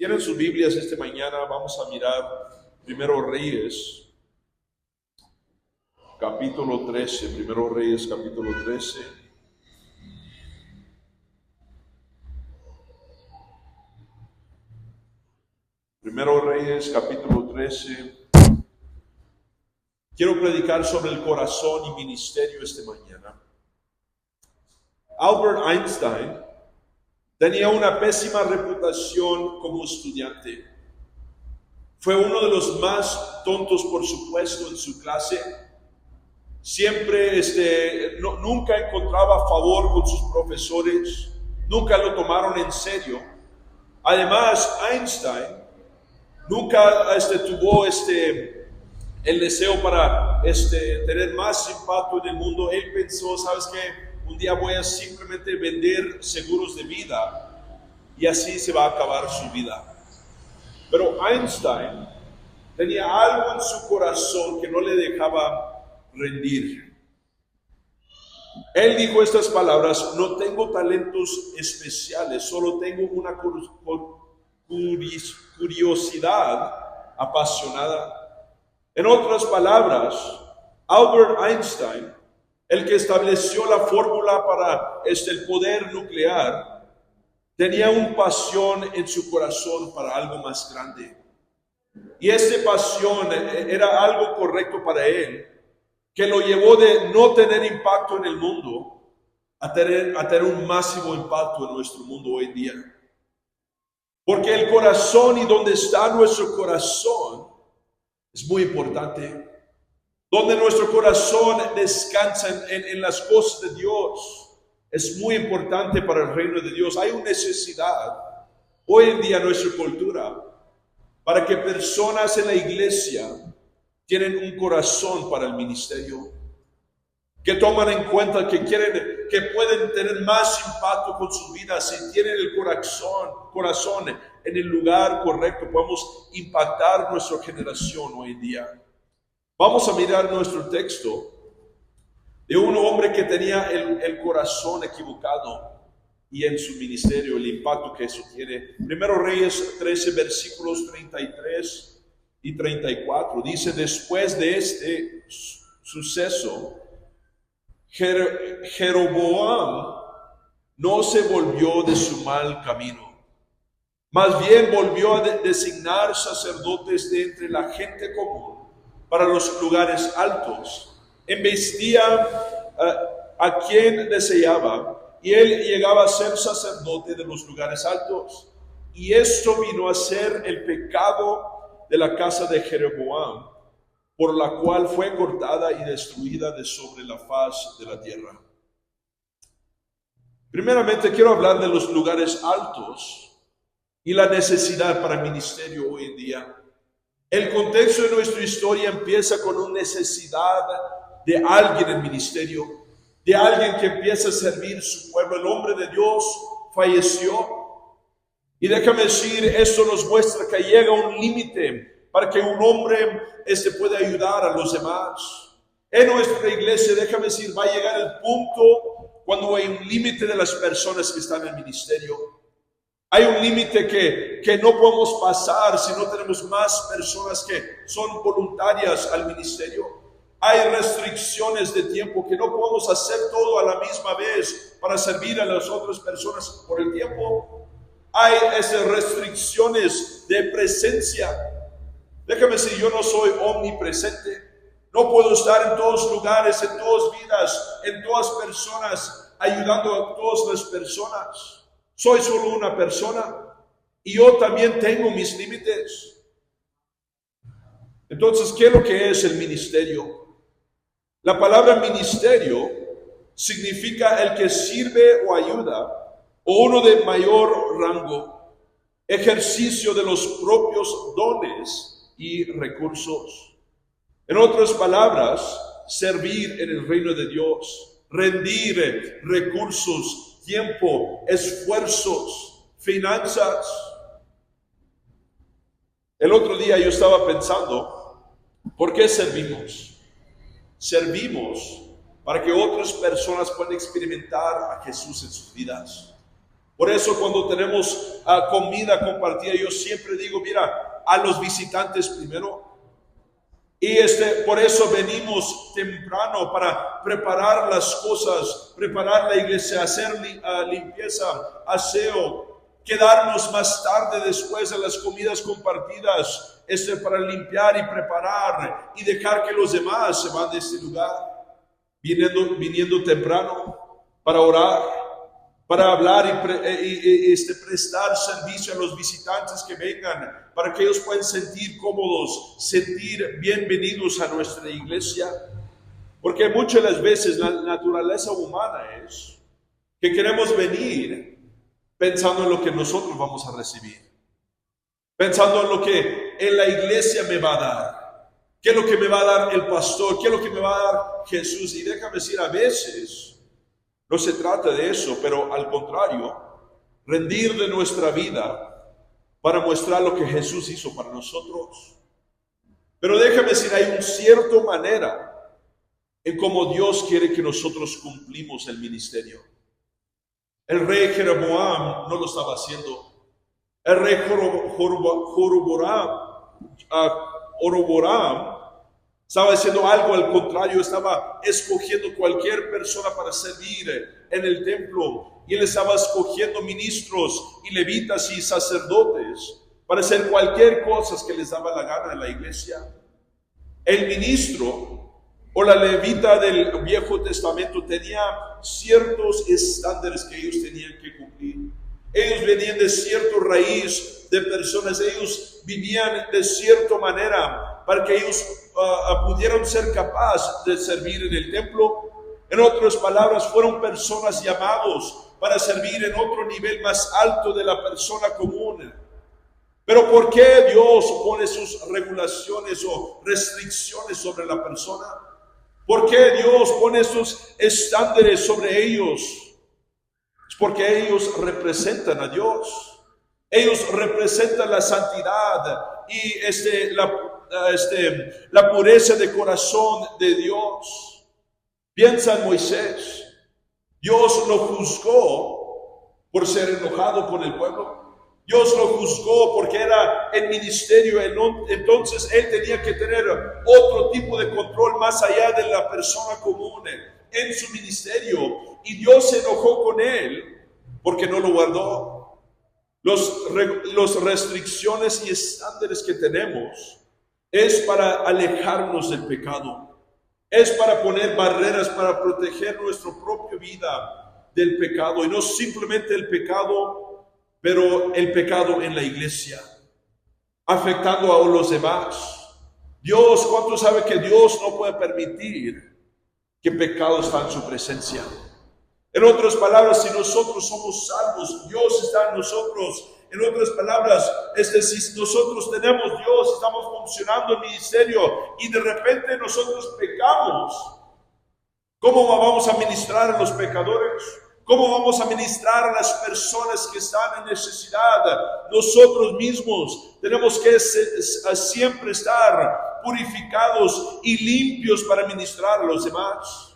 Tienen sus Biblias esta mañana, vamos a mirar Primero Reyes, capítulo 13, Primero Reyes, capítulo 13. Primero Reyes, capítulo 13. Quiero predicar sobre el corazón y ministerio esta mañana. Albert Einstein tenía una pésima reputación como estudiante. Fue uno de los más tontos, por supuesto, en su clase. Siempre, nunca encontraba favor con sus profesores. Nunca lo tomaron en serio. Además, Einstein nunca tuvo el deseo para tener más impacto en el mundo. Él pensó, ¿sabes qué? Un día voy a simplemente vender seguros de vida y así se va a acabar su vida. Pero Einstein tenía algo en su corazón que no le dejaba rendir. Él dijo estas palabras: no tengo talentos especiales, solo tengo una curiosidad apasionada. En otras palabras, Albert Einstein, el que estableció la fórmula para el poder nuclear, tenía una pasión en su corazón para algo más grande. Y esta pasión era algo correcto para él, que lo llevó de no tener impacto en el mundo a tener un máximo impacto en nuestro mundo hoy en día. Porque el corazón y donde está nuestro corazón es muy importante. Donde nuestro corazón descansa en las cosas de Dios es muy importante para el reino de Dios. Hay una necesidad hoy en día en nuestra cultura para que personas en la iglesia tienen un corazón para el ministerio, que toman en cuenta que pueden tener más impacto con sus vidas. Si tienen el corazón en el lugar correcto, podemos impactar nuestra generación hoy en día. Vamos a mirar nuestro texto de un hombre que tenía el corazón equivocado y en su ministerio el impacto que eso tiene. Primero Reyes 13, versículos 33 y 34. Dice: después de este suceso, Jeroboam no se volvió de su mal camino. Más bien volvió a designar sacerdotes de entre la gente común para los lugares altos. Embestía a quien deseaba, y él llegaba a ser sacerdote de los lugares altos. Y esto vino a ser el pecado de la casa de Jeroboam, por la cual fue cortada y destruida de sobre la faz de la tierra. Primeramente quiero hablar de los lugares altos y la necesidad para el ministerio hoy en día. El contexto de nuestra historia empieza con una necesidad de alguien en el ministerio, de alguien que empieza a servir su pueblo. El hombre de Dios falleció. Y déjame decir, esto nos muestra que llega un límite para que un hombre pueda ayudar a los demás. En nuestra iglesia, déjame decir, va a llegar el punto cuando hay un límite de las personas que están en el ministerio. Hay un límite que no podemos pasar si no tenemos más personas que son voluntarias al ministerio. Hay restricciones de tiempo, que no podemos hacer todo a la misma vez para servir a las otras personas por el tiempo. Hay esas restricciones de presencia. Déjame decir, yo no soy omnipresente. No puedo estar en todos lugares, en todas vidas, en todas personas, ayudando a todas las personas. Soy solo una persona y yo también tengo mis límites. Entonces, ¿qué es lo que es el ministerio? La palabra ministerio significa el que sirve o ayuda, o uno de mayor rango, ejercicio de los propios dones y recursos. En otras palabras, servir en el reino de Dios, rendir recursos, tiempo, esfuerzos, finanzas. El otro día yo estaba pensando, ¿por qué servimos? Servimos para que otras personas puedan experimentar a Jesús en sus vidas. Por eso cuando tenemos comida compartida, yo siempre digo, mira, a los visitantes primero. Y por eso venimos temprano para preparar las cosas, preparar la iglesia, hacer limpieza, aseo, quedarnos más tarde después de las comidas compartidas, para limpiar y preparar y dejar que los demás se van de este lugar, viniendo temprano para orar, para hablar y prestar servicio a los visitantes que vengan, para que ellos puedan sentir cómodos, sentir bienvenidos a nuestra iglesia. Porque muchas de las veces la naturaleza humana es que queremos venir pensando en lo que nosotros vamos a recibir, pensando en lo que en la iglesia me va a dar, qué es lo que me va a dar el pastor, qué es lo que me va a dar Jesús. Y déjame decir, a veces no se trata de eso, pero al contrario, rendir de nuestra vida para mostrar lo que Jesús hizo para nosotros. Pero déjame decir, hay una cierta manera en cómo Dios quiere que nosotros cumplimos el ministerio. El rey Jeroboam no lo estaba haciendo. El rey Oroboram estaba haciendo algo al contrario, estaba escogiendo cualquier persona para servir en el templo. Y él estaba escogiendo ministros y levitas y sacerdotes para hacer cualquier cosa que les daba la gana en la iglesia. El ministro o la levita del Viejo Testamento tenía ciertos estándares que ellos tenían que cumplir. Ellos venían de cierta raíz de personas, ellos vivían de cierta manera para que ellos pudieran ser capaces de servir en el templo. En otras palabras, fueron personas llamados para servir en otro nivel más alto de la persona común. Pero ¿por qué Dios pone sus regulaciones o restricciones sobre la persona? ¿Por qué Dios pone esos estándares sobre ellos? Es porque ellos representan a Dios. Ellos representan la santidad y la pureza de corazón de Dios. Piensa en Moisés. Dios lo juzgó por ser enojado con el pueblo. Dios lo juzgó porque era el ministerio, entonces él tenía que tener otro tipo de control más allá de la persona común en su ministerio. Y Dios se enojó con él porque no lo guardó. Las restricciones y estándares que tenemos es para alejarnos del pecado. Es para poner barreras, para proteger nuestra propia vida del pecado. Y no simplemente el pecado, pero el pecado en la iglesia, afectando a los demás. Dios, ¿cuánto sabe que Dios no puede permitir que pecado está en su presencia? En otras palabras, si nosotros somos salvos, Dios está en nosotros. En otras palabras, si nosotros tenemos Dios, estamos funcionando en el ministerio y de repente nosotros pecamos, ¿cómo vamos a ministrar a los pecadores? ¿Cómo vamos a ministrar a las personas que están en necesidad? Nosotros mismos tenemos que siempre estar purificados y limpios para ministrar a los demás.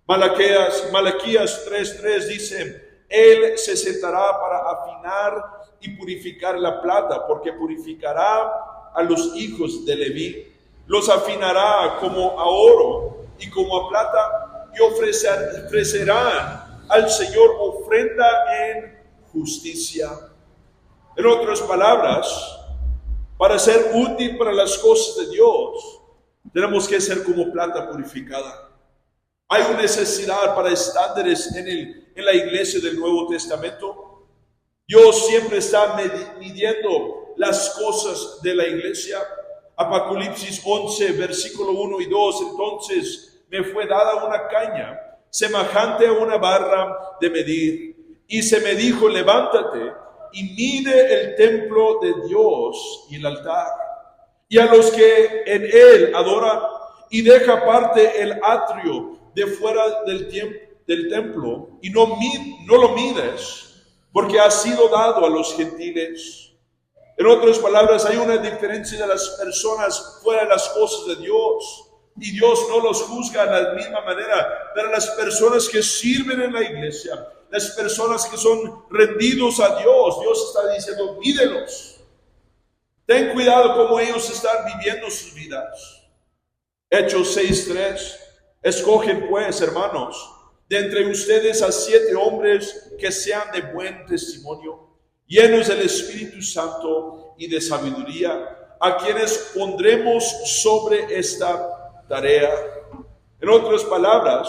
Malaquías 3:3 dice, Él se sentará para afinar y purificar la plata, porque purificará a los hijos de Leví. Los afinará como a oro y como a plata, y ofrecerán al Señor ofrenda en justicia. En otras palabras, para ser útil para las cosas de Dios, tenemos que ser como plata purificada. Hay una necesidad para estándares en la iglesia del Nuevo Testamento. Dios siempre está midiendo las cosas de la iglesia. Apocalipsis 11, versículo 1 y 2. Entonces me fue dada una caña semejante a una barra de medir, y se me dijo, levántate y mide el templo de Dios y el altar, y a los que en él adoran, y deja aparte el atrio de fuera del templo, y no lo mides, porque ha sido dado a los gentiles. En otras palabras, hay una diferencia de las personas fuera de las cosas de Dios. Y Dios no los juzga de la misma manera, pero las personas que sirven en la iglesia, las personas que son rendidos a Dios, Dios está diciendo, mídelos. Ten cuidado cómo ellos están viviendo sus vidas. Hechos 6:3. Escogen pues, hermanos, de entre ustedes a 7 hombres que sean de buen testimonio, llenos del Espíritu Santo y de sabiduría, a quienes pondremos sobre esta tarea. En otras palabras,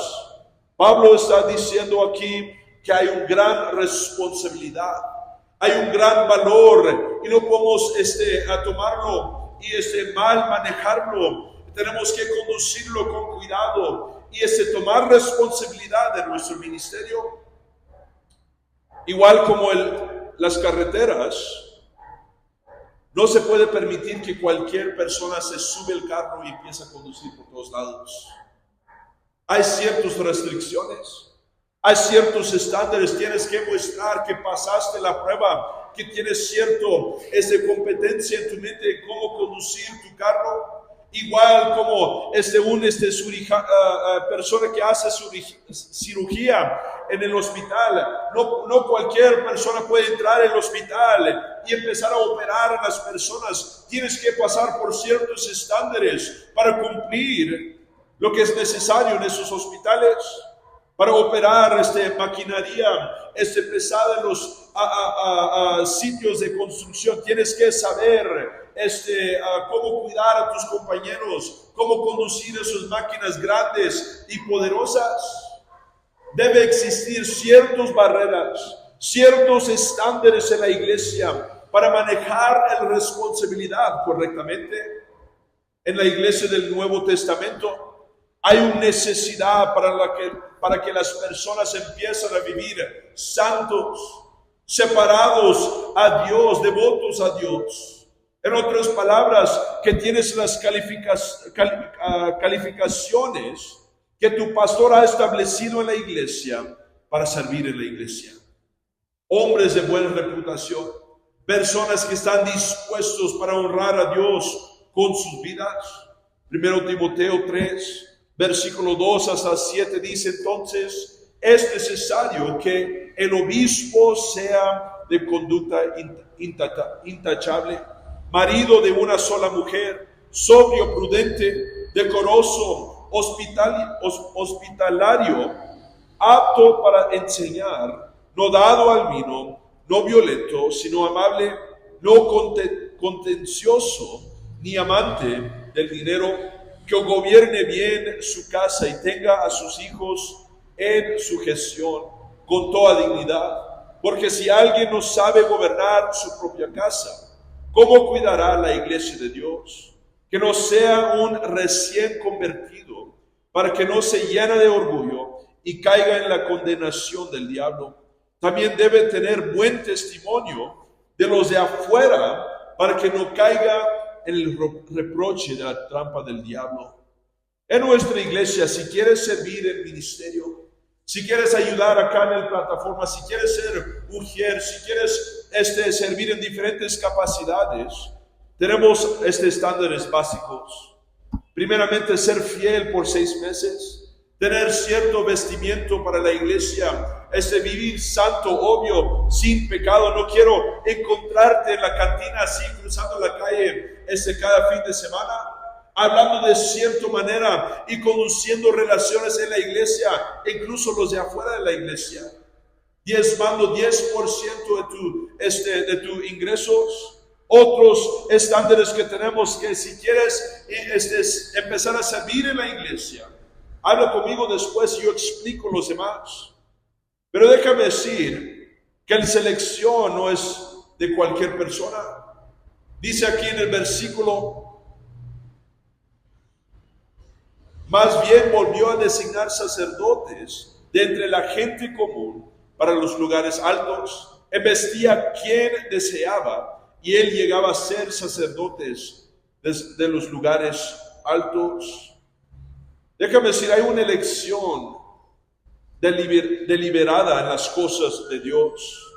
Pablo está diciendo aquí que hay una gran responsabilidad, hay un gran valor y no podemos a tomarlo y mal manejarlo. Tenemos que conducirlo con cuidado y tomar responsabilidad de nuestro ministerio. Igual como las carreteras, no se puede permitir que cualquier persona se sube al carro y empiece a conducir por todos lados. Hay ciertas restricciones, hay ciertos estándares. Tienes que mostrar que pasaste la prueba, que tienes cierto competencia en tu mente de cómo conducir tu carro. Igual como persona que hace cirugía en el hospital. No cualquier persona puede entrar al hospital y empezar a operar a las personas. Tienes que pasar por ciertos estándares para cumplir lo que es necesario en esos hospitales. Para operar maquinaria pesada en los sitios de construcción, tienes que saber cómo cuidar a tus compañeros, cómo conducir esas máquinas grandes y poderosas. Debe existir ciertas barreras, ciertos estándares en la iglesia para manejar la responsabilidad correctamente. En la iglesia del Nuevo Testamento hay una necesidad para que las personas empiecen a vivir santos, separados a Dios, devotos a Dios. En otras palabras, que tienes las calificaciones que tu pastor ha establecido en la iglesia para servir en la iglesia. Hombres de buena reputación, personas que están dispuestos para honrar a Dios con sus vidas. 1 Timoteo 3. Versículo 2 hasta 7 dice: entonces es necesario que el obispo sea de conducta intachable, marido de una sola mujer, sobrio, prudente, decoroso, hospitalario, apto para enseñar, no dado al vino, no violento, sino amable, no contencioso, ni amante del dinero, que gobierne bien su casa y tenga a sus hijos en sujeción con toda dignidad. Porque si alguien no sabe gobernar su propia casa, ¿cómo cuidará la iglesia de Dios? Que no sea un recién convertido, para que no se llene de orgullo y caiga en la condenación del diablo. También debe tener buen testimonio de los de afuera, para que no caiga el reproche de la trampa del diablo. En nuestra iglesia, si quieres servir en ministerio, si quieres ayudar acá en la plataforma, si quieres ser mujer, si quieres servir en diferentes capacidades, tenemos estándares básicos. Primeramente, ser fiel por 6 meses, tener cierto vestimiento para la iglesia, vivir santo, obvio, sin pecado. No quiero encontrarte en la cantina así, cruzando la calle cada fin de semana, hablando de cierta manera y conduciendo relaciones en la iglesia, incluso los de afuera de la iglesia, diezmando 10% de tus ingresos. Otros estándares que tenemos, que si quieres empezar a servir en la iglesia, habla conmigo después y yo explico los demás. Pero déjame decir que la selección no es de cualquier persona. Dice aquí en el versículo: más bien volvió a designar sacerdotes de entre la gente común para los lugares altos. Embestía a quien deseaba, y él llegaba a ser sacerdotes de los lugares altos. Déjame decir, hay una elección deliberada en las cosas de Dios,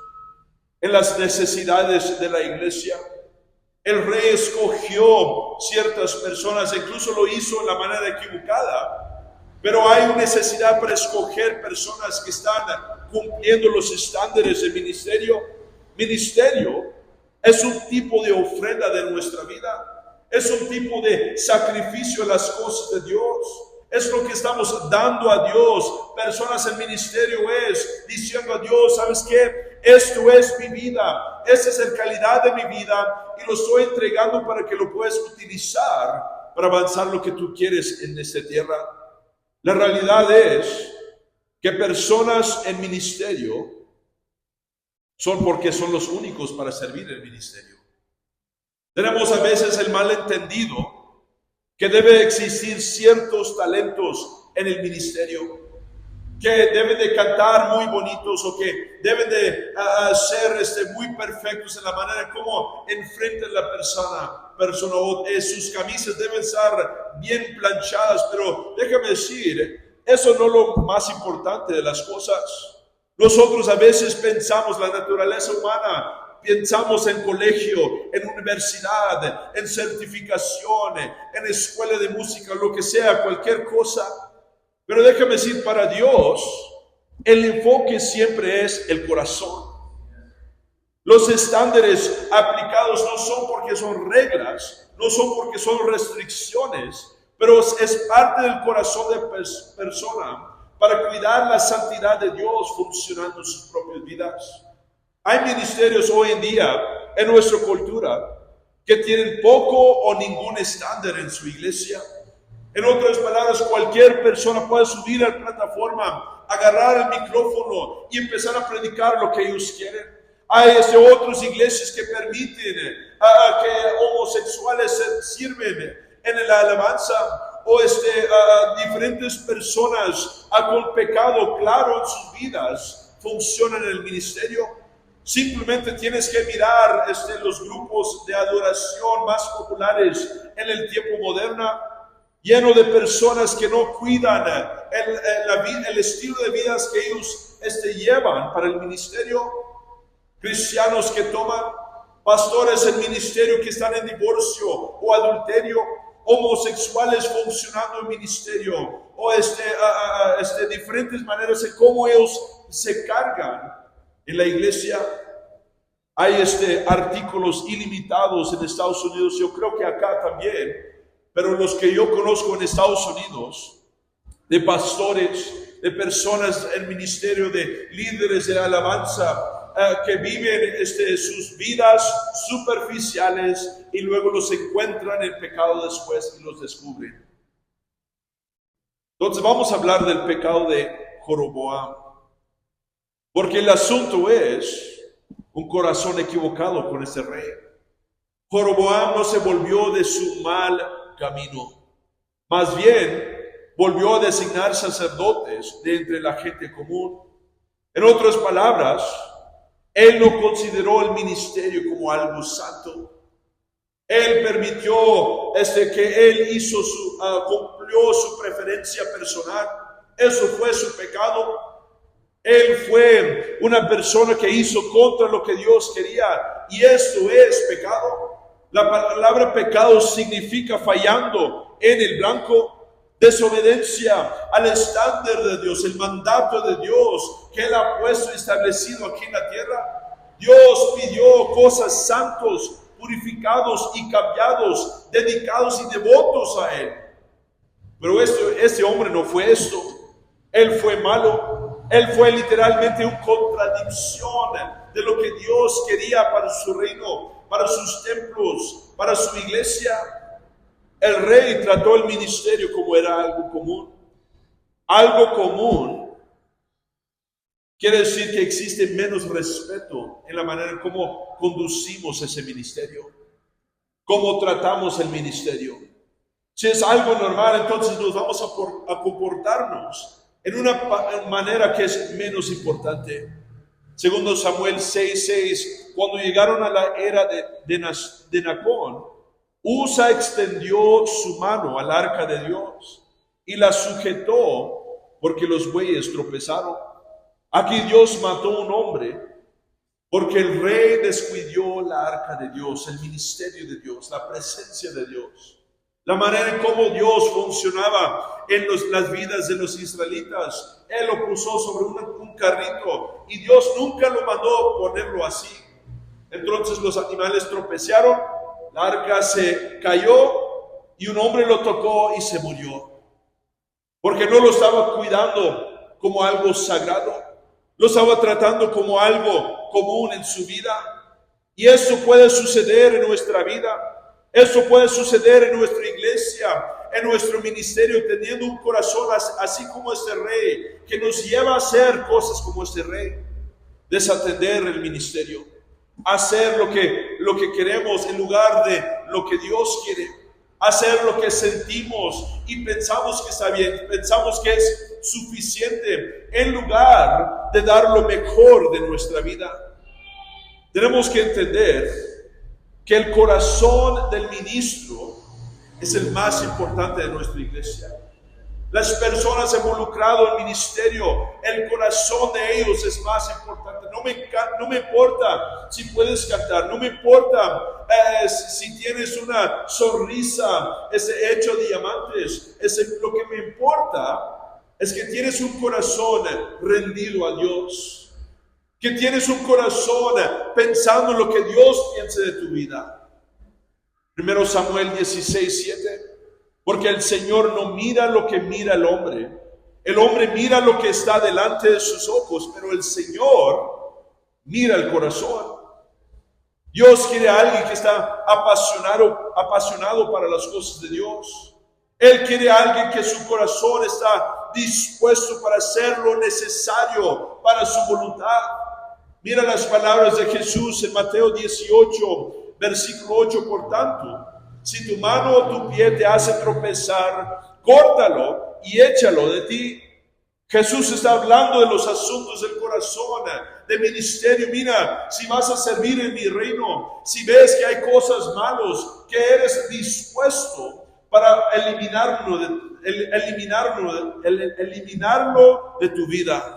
en las necesidades de la iglesia. El rey escogió ciertas personas, incluso lo hizo de la manera equivocada, pero hay una necesidad para escoger personas que están cumpliendo los estándares de ministerio. Ministerio es un tipo de ofrenda de nuestra vida. Es un tipo de sacrificio a las cosas de Dios. Es lo que estamos dando a Dios. Personas en ministerio es diciendo a Dios, ¿sabes qué? Esto es mi vida. Esa es la calidad de mi vida y lo estoy entregando para que lo puedas utilizar para avanzar lo que tú quieres en esta tierra. La realidad es que personas en ministerio son porque son los únicos para servir el ministerio. Tenemos a veces el malentendido que debe existir ciertos talentos en el ministerio, que deben de cantar muy bonitos o que deben de ser muy perfectos en la manera como enfrentan la persona o sus camisas deben estar bien planchadas, pero déjame decir, eso no es lo más importante de las cosas. Nosotros a veces pensamos la naturaleza humana, pensamos en colegio, en universidad, en certificación, en escuela de música, lo que sea, cualquier cosa. Pero déjame decir, para Dios, el enfoque siempre es el corazón. Los estándares aplicados no son porque son reglas, no son porque son restricciones, pero es parte del corazón de persona para cuidar la santidad de Dios funcionando en sus propias vidas. Hay ministerios hoy en día en nuestra cultura que tienen poco o ningún estándar en su iglesia. En otras palabras, cualquier persona puede subir a la plataforma, agarrar el micrófono y empezar a predicar lo que ellos quieren. Hay otras iglesias que permiten que homosexuales sirven en la alabanza o diferentes personas con pecado claro en sus vidas funcionan en el ministerio. Simplemente tienes que mirar los grupos de adoración más populares en el tiempo moderno, lleno de personas que no cuidan el estilo de vidas que ellos llevan para el ministerio. Cristianos que toman, pastores en ministerio que están en divorcio o adulterio, homosexuales funcionando en ministerio, o diferentes maneras de cómo ellos se cargan en la iglesia. Hay artículos ilimitados en Estados Unidos, yo creo que acá también, pero los que yo conozco en Estados Unidos, de pastores, de personas en ministerio, de líderes de alabanza, que viven sus vidas superficiales y luego los encuentran en pecado después y los descubren. Entonces vamos a hablar del pecado de Jeroboam, porque el asunto es un corazón equivocado con este rey. Jeroboam no se volvió de su mal camino, más bien volvió a designar sacerdotes de entre la gente común. En otras palabras, él no consideró el ministerio como algo santo. Él permitió que él hizo cumplió su preferencia personal. Eso fue su pecado. Él fue una persona que hizo contra lo que Dios quería, y esto es pecado. La palabra pecado significa fallando en el blanco, desobediencia al estándar de Dios, el mandato de Dios que Él ha puesto y establecido aquí en la tierra. Dios pidió cosas santos, purificados y cambiados, dedicados y devotos a Él. Pero este hombre no fue esto. Él fue malo. Él fue literalmente una contradicción de lo que Dios quería para su reino, para sus templos, para su iglesia. El rey trató el ministerio como era algo común. Algo común quiere decir que existe menos respeto en la manera en cómo conducimos ese ministerio, cómo tratamos el ministerio. Si es algo normal, entonces nos vamos a comportarnos en una manera que es menos importante. Segundo Samuel 6:6, cuando llegaron a la era de Nacón, Usa extendió su mano al arca de Dios y la sujetó porque los bueyes tropezaron. Aquí Dios mató a un hombre porque el rey descuidó la arca de Dios, el ministerio de Dios, la presencia de Dios. la manera en cómo Dios funcionaba en las vidas de los israelitas. Él lo puso sobre un carrito y Dios nunca lo mandó ponerlo así. Entonces los animales tropezaron, la arca se cayó y un hombre lo tocó y se murió. Porque no lo estaba cuidando como algo sagrado, lo estaba tratando como algo común en su vida. Y eso puede suceder en nuestra vida. Eso puede suceder en nuestra iglesia, en nuestro ministerio, teniendo un corazón así como este rey, que nos lleva a hacer cosas como este rey, desatender el ministerio, hacer lo que queremos en lugar de lo que Dios quiere, hacer lo que sentimos y pensamos que está bien, pensamos que es suficiente, en lugar de dar lo mejor de nuestra vida. Tenemos que entender que el corazón del ministro es el más importante de nuestra iglesia. Las personas involucradas en el ministerio, el corazón de ellos es más importante. No me importa si puedes cantar, no me importa si tienes una sonrisa, ese hecho de diamantes. Lo que me importa es que tienes un corazón rendido a Dios. Que tienes un corazón pensando en lo que Dios piensa de tu vida. 1 Samuel 16:7. Porque el Señor no mira lo que mira el hombre. El hombre mira lo que está delante de sus ojos, pero el Señor mira el corazón. Dios quiere a alguien que está apasionado para las cosas de Dios. Él quiere a alguien que su corazón está dispuesto para hacer lo necesario para su voluntad. Mira las palabras de Jesús en Mateo 18, versículo 8. Por tanto, si tu mano o tu pie te hace tropezar, córtalo y échalo de ti. Jesús está hablando de los asuntos del corazón, de ministerio. Mira, si vas a servir en mi reino, si ves que hay cosas malas, que eres dispuesto para eliminarlo de tu vida.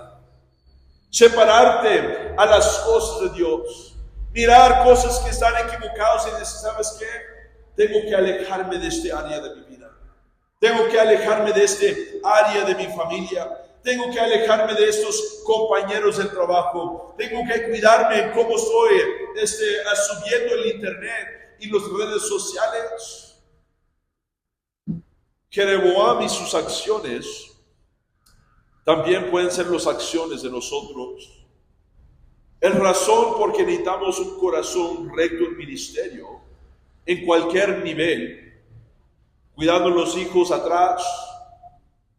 Separarte a las cosas de Dios. Mirar cosas que están equivocadas y decir, ¿sabes qué? Tengo que alejarme de este área de mi vida. Tengo que alejarme de este área de mi familia. Tengo que alejarme de estos compañeros del trabajo. Tengo que cuidarme en cómo estoy subiendo el internet y las redes sociales. Jeroboam y sus acciones también pueden ser las acciones de nosotros. Es razón porque necesitamos un corazón recto en ministerio, en cualquier nivel, cuidando a los hijos atrás,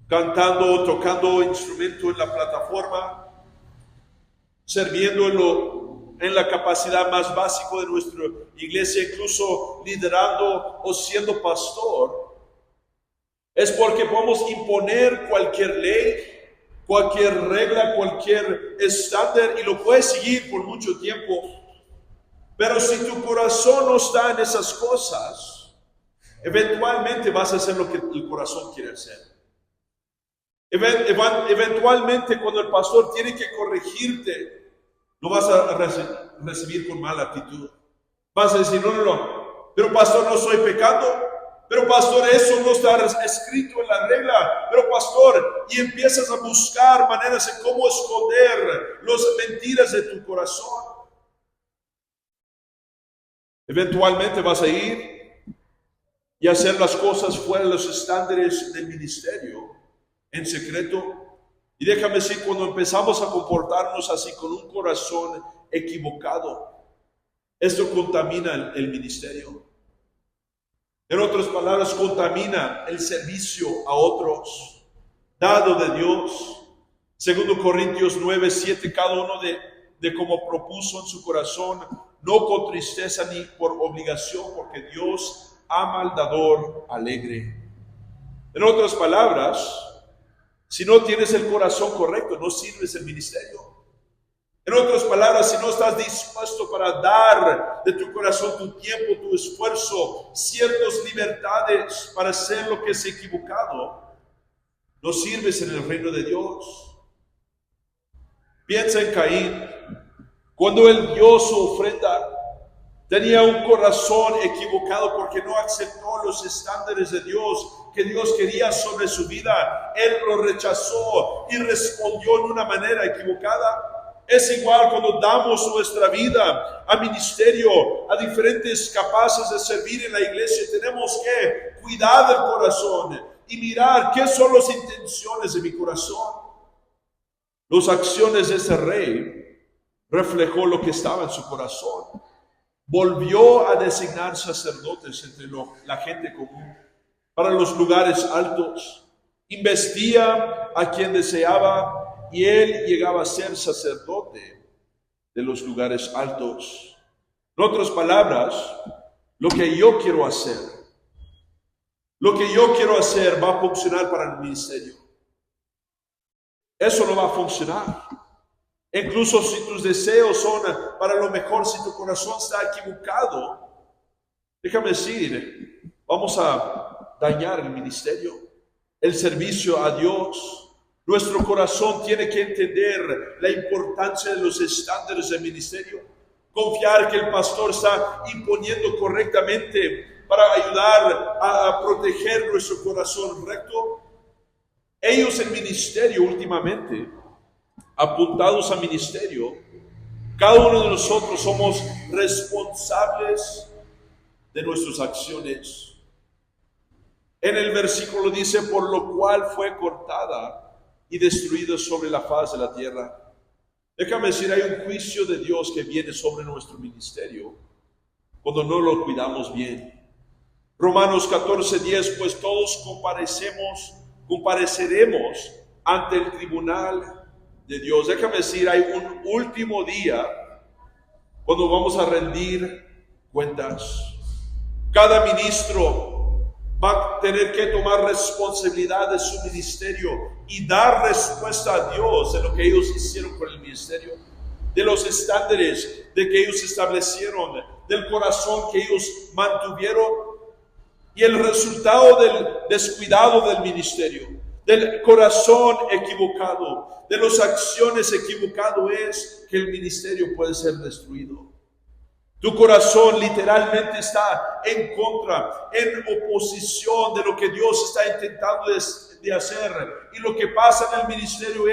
cantando, tocando instrumento en la plataforma, sirviendo en la capacidad más básica de nuestra iglesia, incluso liderando o siendo pastor. Es porque podemos imponer cualquier ley, cualquier regla, cualquier estándar y lo puedes seguir por mucho tiempo. Pero si tu corazón no está en esas cosas, eventualmente vas a hacer lo que el corazón quiere hacer. Eventualmente cuando el pastor tiene que corregirte, lo vas a recibir con mala actitud. Vas a decir, no, pero pastor, no estoy pecando. Pero pastor, eso no está escrito en la regla. Pero pastor, y empiezas a buscar maneras de cómo esconder las mentiras de tu corazón. Eventualmente vas a ir y hacer las cosas fuera de los estándares del ministerio, en secreto. Y déjame decir, cuando empezamos a comportarnos así con un corazón equivocado, esto contamina el ministerio. En otras palabras, contamina el servicio a otros, dado de Dios. 2 Corintios 9:7, cada uno de como propuso en su corazón, no con tristeza ni por obligación, porque Dios ama al dador alegre. En otras palabras, si no tienes el corazón correcto, no sirves el ministerio. En otras palabras, si no estás dispuesto para dar de tu corazón tu tiempo, tu esfuerzo, ciertas libertades para hacer lo que es equivocado, no sirves en el reino de Dios. Piensa en Caín. Cuando él dio su ofrenda, Tenía un corazón equivocado porque no aceptó los estándares de Dios que Dios quería sobre su vida. Él lo rechazó y respondió de una manera equivocada. Es igual cuando damos nuestra vida a ministerio, a diferentes capaces de servir en la iglesia. Tenemos que cuidar del corazón y mirar qué son las intenciones de mi corazón. Las acciones de ese rey reflejó lo que estaba en su corazón. Volvió a designar sacerdotes entre la gente común para los lugares altos. Investía a quien deseaba y él llegaba a ser sacerdote de los lugares altos. En otras palabras, lo que yo quiero hacer va a funcionar para el ministerio. Eso no va a funcionar. Incluso si tus deseos son para lo mejor, si tu corazón está equivocado, déjame decir, vamos a dañar el ministerio, el servicio a Dios. Nuestro corazón tiene que entender la importancia de los estándares del ministerio, confiar que el pastor está imponiendo correctamente para ayudar a proteger nuestro corazón recto. Ellos en ministerio últimamente, apuntados a ministerio, cada uno de nosotros somos responsables de nuestras acciones. En el versículo dice, por lo cual fue cortada y destruida sobre la faz de la tierra. Déjame decir, hay un juicio de Dios que viene sobre nuestro ministerio cuando no lo cuidamos bien. Romanos 14:10, pues todos compareceremos ante el tribunal de Dios. Déjame decir, hay un último día cuando vamos a rendir cuentas. Cada ministro va a tener que tomar responsabilidad de su ministerio y dar respuesta a Dios de lo que ellos hicieron con el ministerio, de los estándares de que ellos establecieron, del corazón que ellos mantuvieron y el resultado del descuidado del ministerio, del corazón equivocado, de las acciones equivocadas, es que el ministerio puede ser destruido. Tu corazón literalmente está en contra, en oposición de lo que Dios está intentando de hacer. Y lo que pasa en el ministerio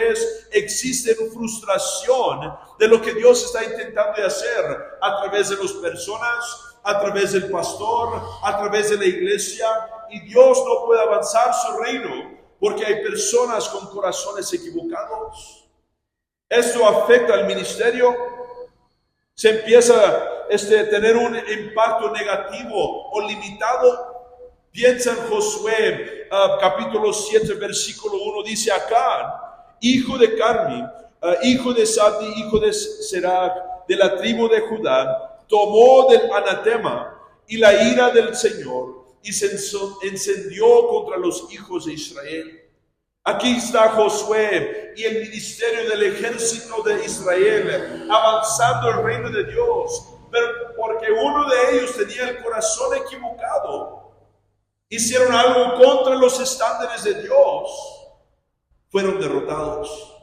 existe frustración de lo que Dios está intentando de hacer a través de las personas, a través del pastor, a través de la iglesia. Y Dios no puede avanzar su reino porque hay personas con corazones equivocados. Esto afecta al ministerio. Se empieza a tener un impacto negativo o limitado. Piensa en Josué, capítulo 7, versículo 1, dice Acán, hijo de Carmi, hijo de Sabdi, hijo de Serac, de la tribu de Judá, tomó del anatema y la ira del Señor y se encendió contra los hijos de Israel. Aquí está Josué y el ministerio del ejército de Israel avanzando el reino de Dios, pero porque uno de ellos tenía el corazón equivocado, hicieron algo contra los estándares de Dios, fueron derrotados.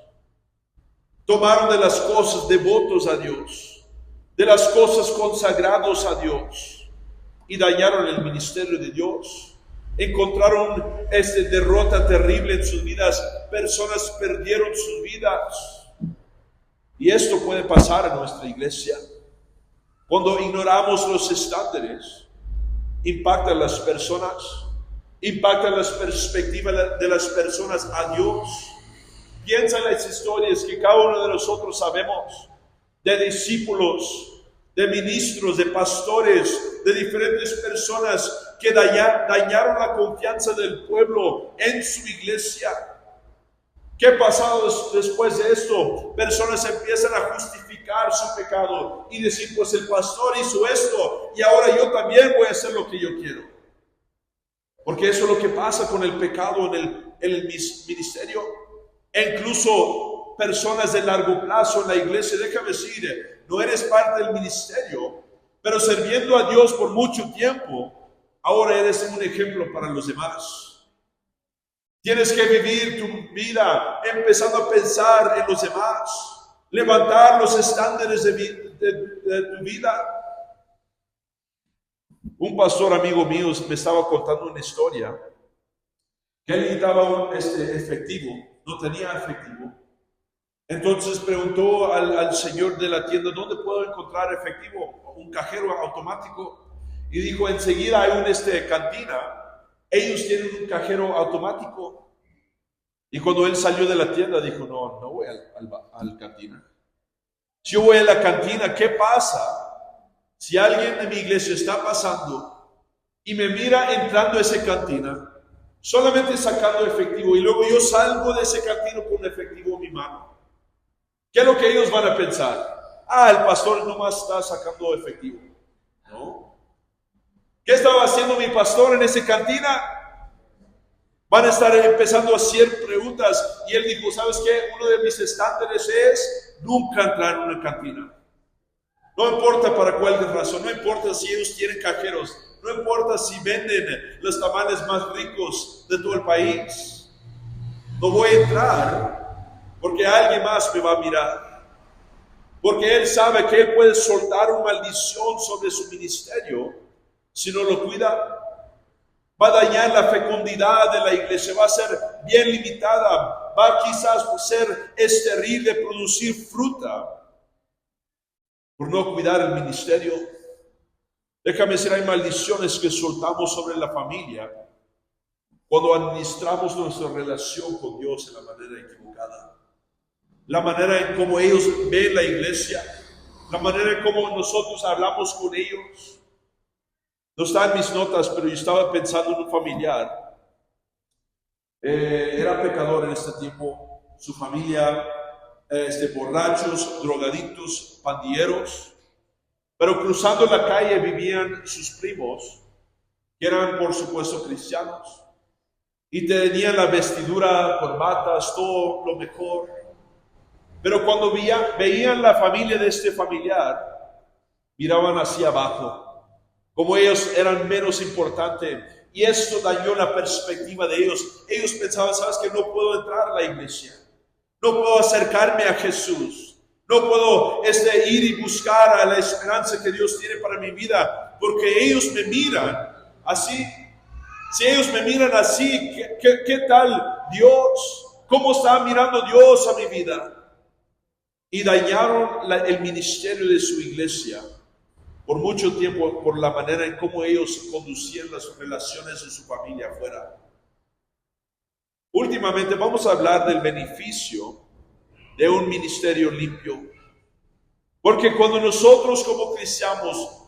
Tomaron de las cosas devotos a Dios, de las cosas consagradas a Dios, y dañaron el ministerio de Dios. Encontraron derrota terrible en sus vidas. Personas perdieron sus vidas. Y esto puede pasar en nuestra iglesia. Cuando ignoramos los estándares, impactan las personas, impactan las perspectivas de las personas a Dios. Piensa en las historias que cada uno de nosotros sabemos, de discípulos, de ministros, de pastores, de diferentes personas que dañaron la confianza del pueblo en su iglesia. ¿Qué ha pasado después de esto? Personas empiezan a justificar su pecado y decir, pues el pastor hizo esto y ahora yo también voy a hacer lo que yo quiero. Porque eso es lo que pasa con el pecado en el ministerio. E incluso personas de largo plazo en la iglesia, déjame decir, no eres parte del ministerio, pero sirviendo a Dios por mucho tiempo, ahora eres un ejemplo para los demás. Tienes que vivir tu vida empezando a pensar en los demás, levantar los estándares de tu vida. Un pastor amigo mío me estaba contando una historia que él necesitaba un efectivo, no tenía efectivo. Entonces preguntó al señor de la tienda, ¿dónde puedo encontrar efectivo? Un cajero automático. Y dijo, enseguida hay una cantina. Ellos tienen un cajero automático. Y cuando él salió de la tienda, dijo, no voy al cantina. Si yo voy a la cantina, ¿qué pasa si alguien de mi iglesia está pasando y me mira entrando a esa cantina, solamente sacando efectivo, y luego yo salgo de ese cantina con efectivo en mi mano? ¿Qué es lo que ellos van a pensar? El pastor nomás está sacando efectivo. ¿No? ¿Qué estaba haciendo mi pastor en esa cantina? Van a estar empezando a hacer preguntas. Y él dijo, ¿sabes qué? Uno de mis estándares es nunca entrar en una cantina. No importa para cuál razón, no importa si ellos tienen cajeros, no importa si venden los tamales más ricos de todo el país. No voy a entrar porque alguien más me va a mirar. Porque él sabe que él puede soltar una maldición sobre su ministerio si no lo cuida. Va a dañar la fecundidad de la iglesia, va a ser bien limitada, va quizás a ser estéril de producir fruta por no cuidar el ministerio. Déjame decir, hay maldiciones que soltamos sobre la familia cuando administramos nuestra relación con Dios de la manera equivocada. La manera en cómo ellos ven la iglesia, la manera en cómo nosotros hablamos con ellos. No está en mis notas, pero yo estaba pensando en un familiar. Era pecador en este tiempo. Su familia, borrachos, drogadictos, pandilleros. Pero cruzando la calle vivían sus primos, que eran por supuesto cristianos. Y tenían la vestidura, corbatas, todo lo mejor. Pero cuando veían la familia de este familiar, miraban hacia abajo, como ellos eran menos importantes. Y esto dañó la perspectiva de ellos. Ellos pensaban, ¿sabes qué? No puedo entrar a la iglesia. No puedo acercarme a Jesús. No puedo ir y buscar a la esperanza que Dios tiene para mi vida. Porque ellos me miran así. Si ellos me miran así, ¿qué tal Dios? ¿Cómo está mirando Dios a mi vida? Y dañaron el ministerio de su iglesia por mucho tiempo por la manera en cómo ellos conducían las relaciones de su familia afuera. Últimamente vamos a hablar del beneficio de un ministerio limpio. Porque cuando nosotros como cristianos,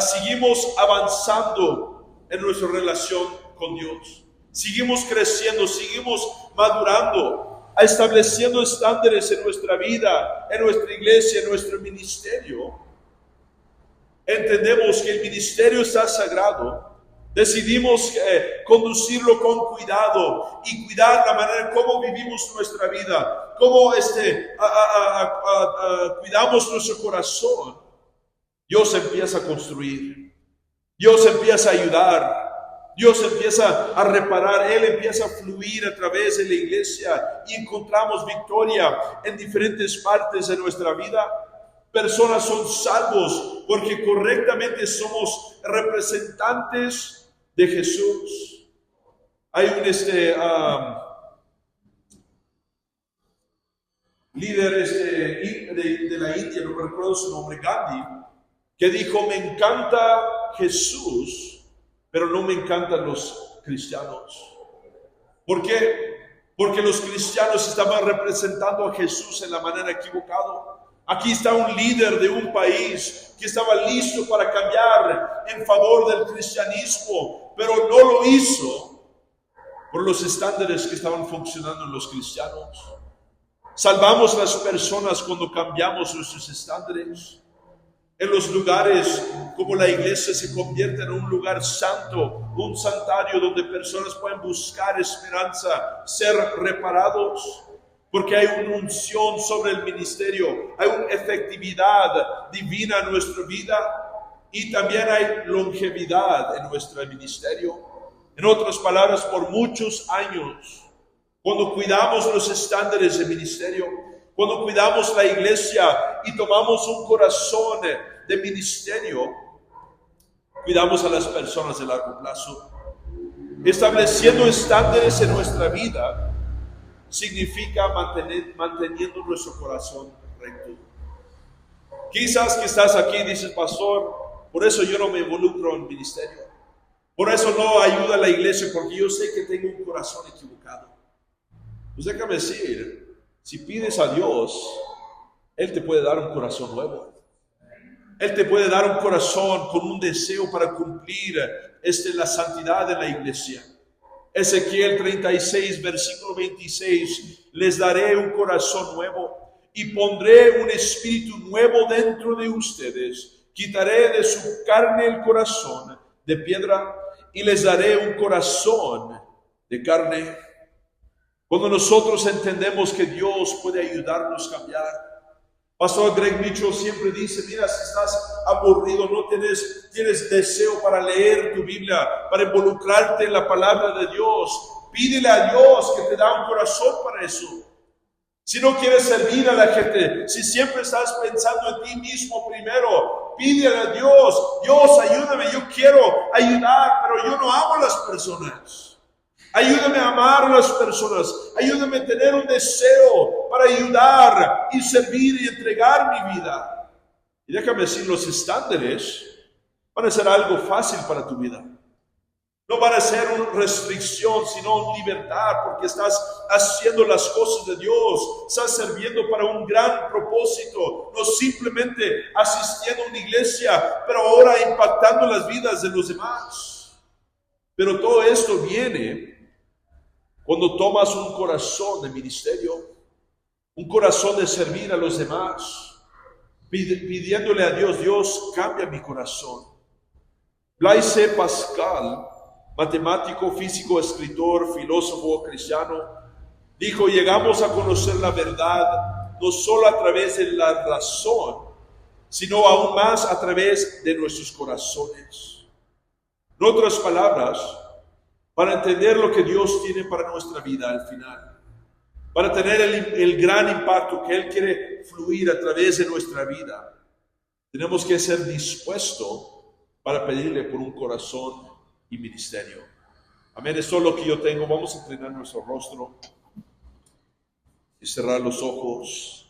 seguimos avanzando en nuestra relación con Dios, seguimos creciendo, seguimos madurando, estableciendo estándares en nuestra vida, en nuestra iglesia, en nuestro ministerio, entendemos que el ministerio está sagrado. Decidimos conducirlo con cuidado y cuidar la manera en cómo vivimos nuestra vida, cómo cuidamos nuestro corazón. Dios empieza a construir, Dios empieza a ayudar, Dios empieza a reparar, Él empieza a fluir a través de la iglesia y encontramos victoria en diferentes partes de nuestra vida. Personas son salvos porque correctamente somos representantes de Jesús. Hay un líder de la India, no recuerdo su nombre, Gandhi, que dijo, me encanta Jesús, pero no me encantan los cristianos. ¿Por qué? Porque los cristianos estaban representando a Jesús en la manera equivocada. Aquí está un líder de un país que estaba listo para cambiar en favor del cristianismo, pero no lo hizo por los estándares que estaban funcionando en los cristianos. Salvamos las personas cuando cambiamos nuestros estándares. En los lugares como la iglesia se convierte en un lugar santo, un santuario donde personas pueden buscar esperanza, ser reparados. Porque hay una unción sobre el ministerio, hay una efectividad divina en nuestra vida y también hay longevidad en nuestro ministerio. En otras palabras, por muchos años, cuando cuidamos los estándares de ministerio, cuando cuidamos la iglesia y tomamos un corazón de ministerio, cuidamos a las personas de largo plazo. Estableciendo estándares en nuestra vida significa manteniendo nuestro corazón recto. Quizás que estás aquí y dices, pastor, por eso yo no me involucro en ministerio. Por eso no ayuda a la iglesia, porque yo sé que tengo un corazón equivocado. Pues déjame decir, si pides a Dios, Él te puede dar un corazón nuevo. Él te puede dar un corazón con un deseo para cumplir la santidad de la iglesia. Ezequiel 36, versículo 26, les daré un corazón nuevo y pondré un espíritu nuevo dentro de ustedes. Quitaré de su carne el corazón de piedra y les daré un corazón de carne. Cuando nosotros entendemos que Dios puede ayudarnos a cambiar. Pastor Greg Mitchell siempre dice, mira, si estás aburrido, no tienes deseo para leer tu Biblia, para involucrarte en la palabra de Dios, pídele a Dios que te da un corazón para eso. Si no quieres servir a la gente, si siempre estás pensando en ti mismo primero, pídele a Dios, Dios ayúdame, yo quiero ayudar, pero yo no amo a las personas. Ayúdame a amar a las personas. Ayúdame a tener un deseo para ayudar y servir y entregar mi vida. Y déjame decir, los estándares van a ser algo fácil para tu vida. No van a ser una restricción, sino una libertad, porque estás haciendo las cosas de Dios. Estás sirviendo para un gran propósito. No simplemente asistiendo a una iglesia, pero ahora impactando las vidas de los demás. Pero todo esto viene cuando tomas un corazón de ministerio, un corazón de servir a los demás, pidiéndole a Dios, Dios, cambia mi corazón. Blaise Pascal, matemático, físico, escritor, filósofo cristiano, dijo, llegamos a conocer la verdad no solo a través de la razón, sino aún más a través de nuestros corazones. En otras palabras, para entender lo que Dios tiene para nuestra vida al final, para tener el gran impacto que Él quiere fluir a través de nuestra vida, tenemos que ser dispuestos para pedirle por un corazón y ministerio. Amén, eso es lo que yo tengo. Vamos a inclinar nuestro rostro y cerrar los ojos.